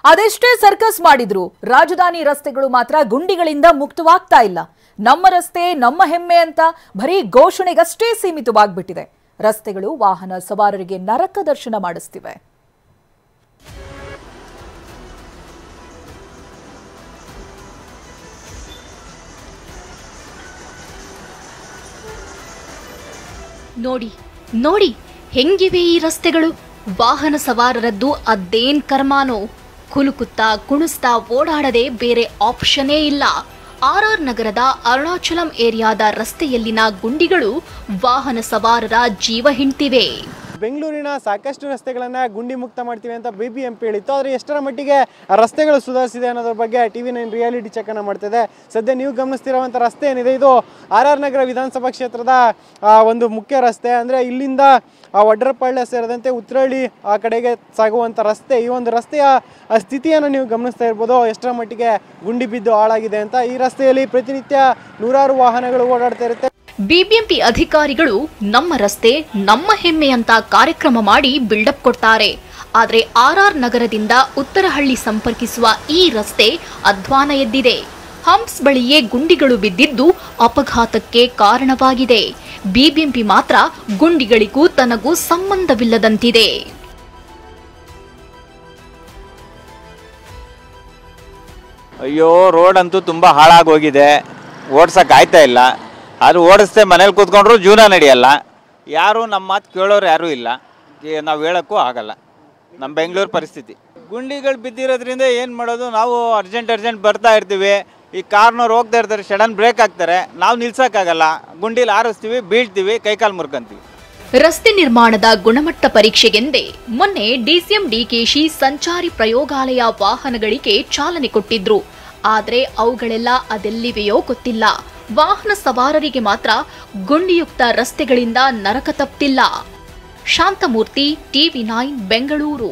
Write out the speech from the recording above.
ಅದೆಷ್ಟೇ circus ಮಾಡಿದ್ರು ರಾಜಧಾನಿ ರಸ್ತೆಗಳು ಮಾತ್ರ ಗುಂಡಿಗಳಿಂದ ಮುಕ್ತವಾಗ್ತಾ ಇಲ್ಲ. ನಮ್ಮ ರಸ್ತೆ ನಮ್ಮ ಹೆಮ್ಮೆ ಅಂತ ಬರೀ ಘೋಷಣೆಗಷ್ಟೇ ಸೀಮಿತವಾಗ್ಬಿಟ್ಟಿದೆ. ರಸ್ತೆಗಳು ವಾಹನ ಸವಾರರಿಗೆ ನರಕ ದರ್ಶನ ಮಾಡಿಸ್ತಿವೆ. ನೋಡಿ ನೋಡಿ ಹೆಂಗಿವೆ ಈ ರಸ್ತೆಗಳು. ವಾಹನ ಸವಾರರದ್ದು ಅದೇನ್ ಕರ್ಮಾನೋ. ಕುಲುಕುತ್ತಾ ಕುಣಿಸ್ತಾ ಓಡಾಡದೆ ಬೇರೆ ಆಪ್ಷನ್ನೇ ಇಲ್ಲ. ಆರ್ ನಗರದ ಅರುಣಾಚಲಂ ಏರಿಯಾದ ರಸ್ತೆಯಲ್ಲಿನ ಗುಂಡಿಗಳು ವಾಹನ ಸವಾರರ ಜೀವ ಹಿಂಡ್ತಿವೆ. ಬೆಂಗಳೂರಿನ ಸಾಕಷ್ಟು ರಸ್ತೆಗಳನ್ನು ಗುಂಡಿ ಮುಕ್ತ ಮಾಡ್ತೀವಿ ಅಂತ ಬಿಬಿಎಂಪಿ ಹೇಳಿತ್ತು. ಆದರೆ ಎಷ್ಟರ ಮಟ್ಟಿಗೆ ರಸ್ತೆಗಳು ಸುಧಾರಿಸಿದೆ ಅನ್ನೋದ್ರ ಬಗ್ಗೆ TV9 ರಿಯಾಲಿಟಿ ಚೆಕ್ ಅನ್ನು ಮಾಡ್ತಿದೆ. ಸದ್ಯ ನೀವು ಗಮನಿಸ್ತಿರುವಂಥ ರಸ್ತೆ ಏನಿದೆ ಇದು ಆರ್ ನಗರ ವಿಧಾನಸಭಾ ಕ್ಷೇತ್ರದ ಒಂದು ಮುಖ್ಯ ರಸ್ತೆ. ಅಂದರೆ ಇಲ್ಲಿಂದ ವಡ್ರಪಾಳ್ಯ ಸೇರಿದಂತೆ ಉತ್ತರಹಳ್ಳಿ ಆ ಕಡೆಗೆ ಸಾಗುವಂಥ ರಸ್ತೆ. ಈ ಒಂದು ರಸ್ತೆಯ ಸ್ಥಿತಿಯನ್ನು ನೀವು ಗಮನಿಸ್ತಾ ಇರ್ಬೋದು, ಎಷ್ಟರ ಮಟ್ಟಿಗೆ ಗುಂಡಿ ಬಿದ್ದು ಹಾಳಾಗಿದೆ ಅಂತ. ಈ ರಸ್ತೆಯಲ್ಲಿ ಪ್ರತಿನಿತ್ಯ ನೂರಾರು ವಾಹನಗಳು ಓಡಾಡ್ತಾ ಇರುತ್ತೆ. ಬಿಬಿಎಂಪಿ ಅಧಿಕಾರಿಗಳು ನಮ್ಮ ರಸ್ತೆ ನಮ್ಮ ಹೆಮ್ಮೆ ಅಂತ ಕಾರ್ಯಕ್ರಮ ಮಾಡಿ ಬಿಲ್ಡಪ್ ಕೊಡ್ತಾರೆ. ಆದರೆ ಆರ್ ನಗರದಿಂದ ಉತ್ತರಹಳ್ಳಿ ಸಂಪರ್ಕಿಸುವ ಈ ರಸ್ತೆ ಅಧ್ವಾನ ಎದ್ದಿದೆ. ಹಂಪ್ಸ್ ಬಳಿಯೇ ಗುಂಡಿಗಳು ಬಿದ್ದಿದ್ದು ಅಪಘಾತಕ್ಕೆ ಕಾರಣವಾಗಿದೆ. ಬಿಬಿಎಂಪಿ ಮಾತ್ರ ಗುಂಡಿಗಳಿಗೂ ತನಗೂ ಸಂಬಂಧವಿಲ್ಲದಂತಿದೆ. ಅಯ್ಯೋ, ರೋಡ್ ಅಂತೂ ತುಂಬ ಹಾಳಾಗೋಗಿದೆ, ಓಡ್ಸಕ್ಕೆ ಆಯ್ತಾ ಇಲ್ಲ. ಆದರೂ ಓಡಿಸ್ದೆ ಮನೇಲಿ ಕೂತ್ಕೊಂಡ್ರು ಜೀವನ ನಡೆಯಲ್ಲ. ಯಾರು ನಮ್ಮ ಮಾತು ಕೇಳೋರು ಯಾರೂ ಇಲ್ಲ, ನಾವು ಹೇಳೋಕ್ಕೂ ಆಗಲ್ಲ. ನಮ್ಮ ಬೆಂಗಳೂರು ಪರಿಸ್ಥಿತಿ ಗುಂಡಿಗಳು ಬಿದ್ದಿರೋದ್ರಿಂದ ಏನು ಮಾಡೋದು. ನಾವು ಅರ್ಜೆಂಟ್ ಬರ್ತಾ ಇರ್ತೀವಿ, ಈ ಕಾರ್ನವ್ರು ಹೋಗ್ತಾ ಇರ್ತಾರೆ, ಸಡನ್ ಬ್ರೇಕ್ ಹಾಕ್ತಾರೆ, ನಾವು ನಿಲ್ಸೋಕ್ಕಾಗಲ್ಲ. ಗುಂಡಿಲಿ ಆರಿಸ್ತೀವಿ, ಬೀಳ್ತೀವಿ, ಕೈಕಾಲು ಮುರ್ಕೊಂತೀವಿ. ರಸ್ತೆ ನಿರ್ಮಾಣದ ಗುಣಮಟ್ಟ ಪರೀಕ್ಷೆಗೆಂದೇ ಮೊನ್ನೆ ಡಿಸಿಎಂ ಡಿಕೆಶಿ ಸಂಚಾರಿ ಪ್ರಯೋಗಾಲಯ ವಾಹನಗಳಿಗೆ ಚಾಲನೆ ಕೊಟ್ಟಿದ್ರು. ಆದರೆ ಅವುಗಳೆಲ್ಲ ಅದೆಲ್ಲಿವೆಯೋ ಗೊತ್ತಿಲ್ಲ. ವಾಹನ ಸವಾರರಿಗೆ ಮಾತ್ರ ಗುಂಡಿಯುಕ್ತ ರಸ್ತೆಗಳಿಂದ ನರಕ ತಪ್ಪಿಲ್ಲ. ಶಾಂತಮೂರ್ತಿ, TV9 ಬೆಂಗಳೂರು.